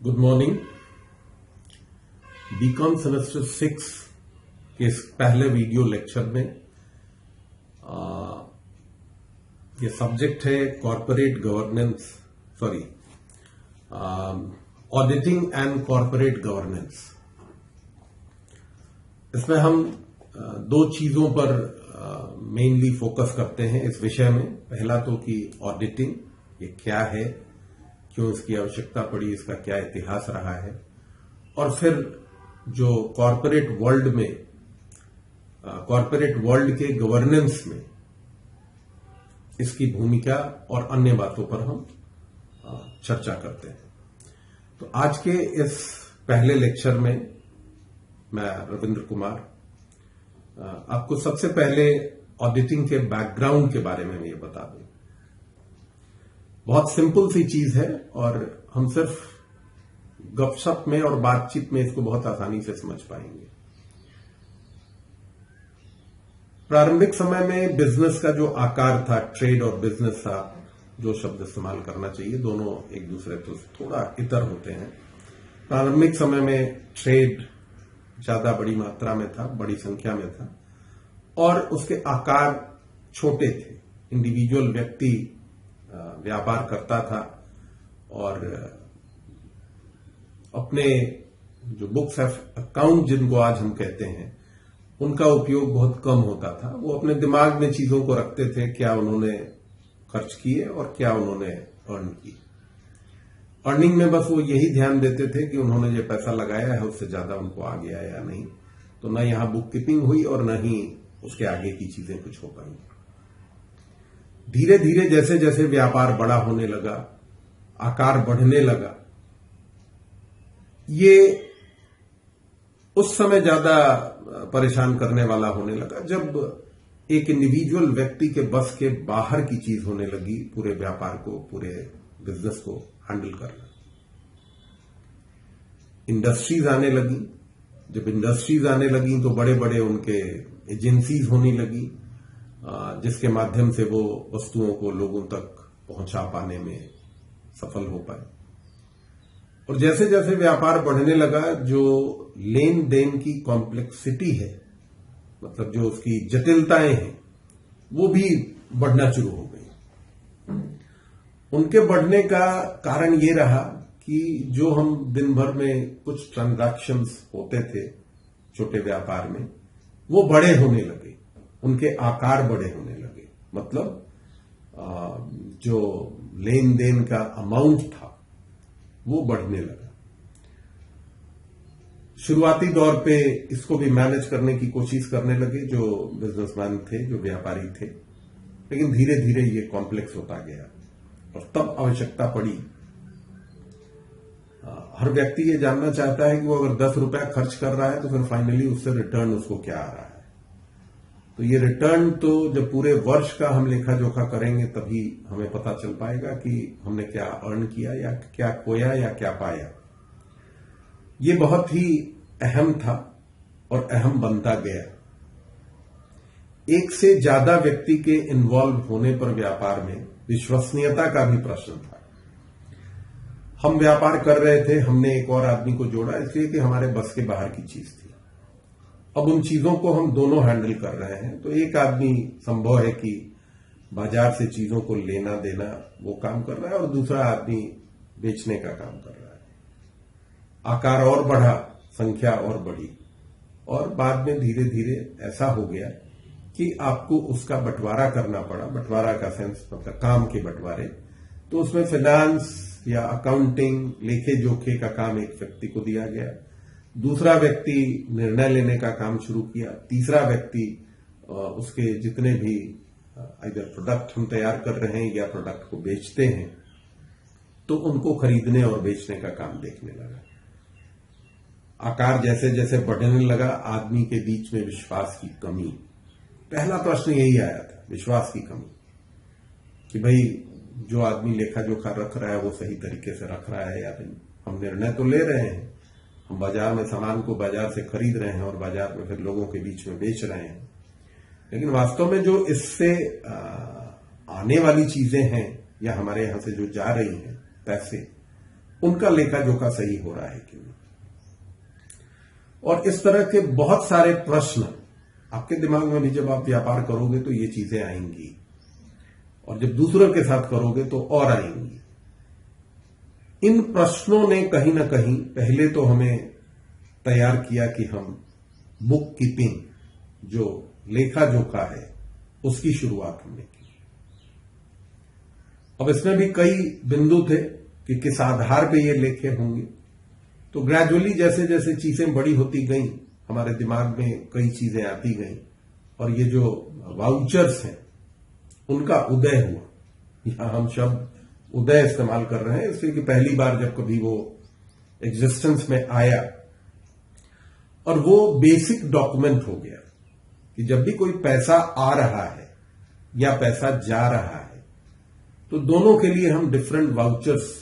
Good morning. BCom semester 6 के इस पहले वीडियो लेक्चर में ये सब्जेक्ट है corporate governance, auditing and corporate governance. इसमें हम दो चीजों पर मेनली फोकस करते हैं इस विषय में। पहला तो कि ऑडिटिंग ये क्या है, क्यों इसकी आवश्यकता पड़ी, इसका क्या इतिहास रहा है, और फिर जो कॉर्पोरेट वर्ल्ड के गवर्नेंस में इसकी भूमिका और अन्य बातों पर हम चर्चा करते हैं। तो आज के इस पहले लेक्चर में मैं रविंद्र कुमार आपको सबसे पहले ऑडिटिंग के बैकग्राउंड के बारे में ये बता दूं। बहुत सिंपल सी चीज है और हम सिर्फ गपशप में और बातचीत में इसको बहुत आसानी से समझ पाएंगे। प्रारंभिक समय में बिजनेस का जो आकार था, ट्रेड और बिजनेस था, जो शब्द इस्तेमाल करना चाहिए, दोनों एक दूसरे से थोड़ा इतर होते हैं। प्रारंभिक समय में ट्रेड ज्यादा बड़ी मात्रा में था, बड़ी संख्या में था, और उसके आकार छोटे थे। इंडिविजुअल व्यक्ति व्यापार करता था और अपने जो बुक्स ऑफ अकाउंट जिनको आज हम कहते हैं, उनका उपयोग बहुत कम होता था। वो अपने दिमाग में चीजों को रखते थे, क्या उन्होंने खर्च किए और क्या उन्होंने अर्न किए। अर्निंग में बस वो यही ध्यान देते थे कि उन्होंने जो पैसा लगाया है उससे ज्यादा उनको आ गया या नहीं। तो न यहां बुक कीपिंग हुई और न ही उसके आगे की चीजें कुछ हो पाई। धीरे धीरे जैसे जैसे व्यापार बड़ा होने लगा, आकार बढ़ने लगा, ये उस समय ज्यादा परेशान करने वाला होने लगा जब एक इंडिविजुअल व्यक्ति के बस के बाहर की चीज होने लगी पूरे व्यापार को, पूरे बिजनेस को हैंडल करना। इंडस्ट्रीज आने लगी। जब इंडस्ट्रीज आने लगी तो बड़े बड़े उनके एजेंसीज होने लगी, जिसके माध्यम से वो वस्तुओं को लोगों तक पहुंचा पाने में सफल हो पाए। और जैसे जैसे व्यापार बढ़ने लगा, जो लेन देन की कॉम्प्लेक्सिटी है, मतलब जो उसकी जटिलताएं हैं, वो भी बढ़ना शुरू हो गई। उनके बढ़ने का कारण ये रहा कि जो हम दिन भर में कुछ ट्रांजैक्शंस होते थे छोटे व्यापार में, वो बड़े होने लगे, उनके आकार बड़े होने लगे। मतलब जो लेन देन का अमाउंट था वो बढ़ने लगा। शुरुआती दौर पे इसको भी मैनेज करने की कोशिश करने लगे जो बिजनेसमैन थे, जो व्यापारी थे, लेकिन धीरे धीरे ये कॉम्प्लेक्स होता गया और तब आवश्यकता पड़ी। हर व्यक्ति ये जानना चाहता है कि वो अगर 10 रुपया खर्च कर रहा है तो फिर फाइनली उससे रिटर्न उसको क्या आ रहा है। तो ये रिटर्न तो जब पूरे वर्ष का हम लेखा जोखा करेंगे तभी हमें पता चल पाएगा कि हमने क्या अर्न किया या क्या खोया या क्या पाया। ये बहुत ही अहम था और अहम बनता गया। एक से ज्यादा व्यक्ति के इन्वॉल्व होने पर व्यापार में विश्वसनीयता का भी प्रश्न था। हम व्यापार कर रहे थे, हमने एक और आदमी को जोड़ा इसलिए कि हमारे बस के बाहर की चीज थी। अब उन चीजों को हम दोनों हैंडल कर रहे हैं, तो एक आदमी संभव है कि बाजार से चीजों को लेना देना वो काम कर रहा है और दूसरा आदमी बेचने का काम कर रहा है। आकार और बढ़ा, संख्या और बढ़ी, और बाद में धीरे धीरे ऐसा हो गया कि आपको उसका बंटवारा करना पड़ा। बंटवारा का सेंस मतलब काम के बंटवारे। तो उसमें फाइनेंस या अकाउंटिंग, लेखे जोखे का काम एक व्यक्ति को दिया गया, दूसरा व्यक्ति निर्णय लेने का काम शुरू किया, तीसरा व्यक्ति उसके जितने भी इधर प्रोडक्ट हम तैयार कर रहे हैं या प्रोडक्ट को बेचते हैं, तो उनको खरीदने और बेचने का काम देखने लगा। आकार जैसे जैसे बढ़ने लगा, आदमी के बीच में विश्वास की कमी। पहला प्रश्न यही आया था, विश्वास की कमी, कि भाई जो आदमी लेखा जोखा रख रहा है वो सही तरीके से रख रहा है या नहीं। हम निर्णय तो ले रहे हैं, हम बाजार में सामान को बाजार से खरीद रहे हैं और बाजार में फिर लोगों के बीच में बेच रहे हैं, लेकिन वास्तव में जो इससे आने वाली चीजें हैं या हमारे यहां से जो जा रही हैं पैसे, उनका लेखा जोखा सही हो रहा है कि नहीं। और इस तरह के बहुत सारे प्रश्न आपके दिमाग में भी जब आप व्यापार करोगे तो ये चीजें आएंगी, और जब दूसरों के साथ करोगे तो और आएंगी। इन प्रश्नों ने कहीं ना कहीं पहले तो हमें तैयार किया कि हम बुक कीपिंग, जो लेखा जोखा है, उसकी शुरुआत हमने की। अब इसमें भी कई बिंदु थे कि किस आधार पे ये लेखे होंगे। तो ग्रेजुअली जैसे जैसे चीजें बड़ी होती गईं, हमारे दिमाग में कई चीजें आती गईं, और ये जो वाउचर्स हैं उनका उदय हुआ। यहां हम शब्द उदय इस्तेमाल कर रहे हैं इसलिए कि पहली बार जब कभी वो एग्जिस्टेंस में आया और वो बेसिक डॉक्यूमेंट हो गया कि जब भी कोई पैसा आ रहा है या पैसा जा रहा है तो दोनों के लिए हम डिफरेंट वाउचर्स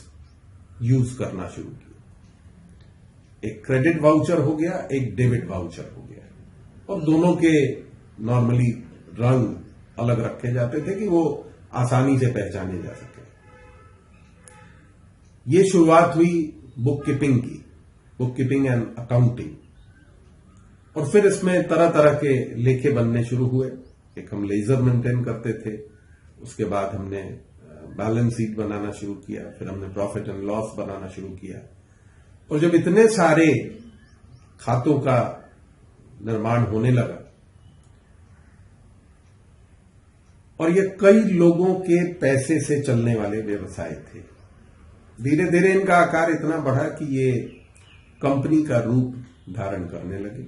यूज करना शुरू किए। एक क्रेडिट वाउचर हो गया, एक डेबिट वाउचर हो गया, और दोनों के नॉर्मली रंग अलग रखे जाते थे कि वो आसानी से पहचाने जा सके। ये शुरुआत हुई बुक कीपिंग की, बुक कीपिंग एंड अकाउंटिंग। और फिर इसमें तरह तरह के लेखे बनने शुरू हुए। एक हम लेजर मेंटेन करते थे, उसके बाद हमने बैलेंस शीट बनाना शुरू किया, फिर हमने प्रॉफिट एंड लॉस बनाना शुरू किया। और जब इतने सारे खातों का निर्माण होने लगा और ये कई लोगों के पैसे से चलने वाले व्यवसाय थे, धीरे धीरे इनका आकार इतना बढ़ा कि ये कंपनी का रूप धारण करने लगे।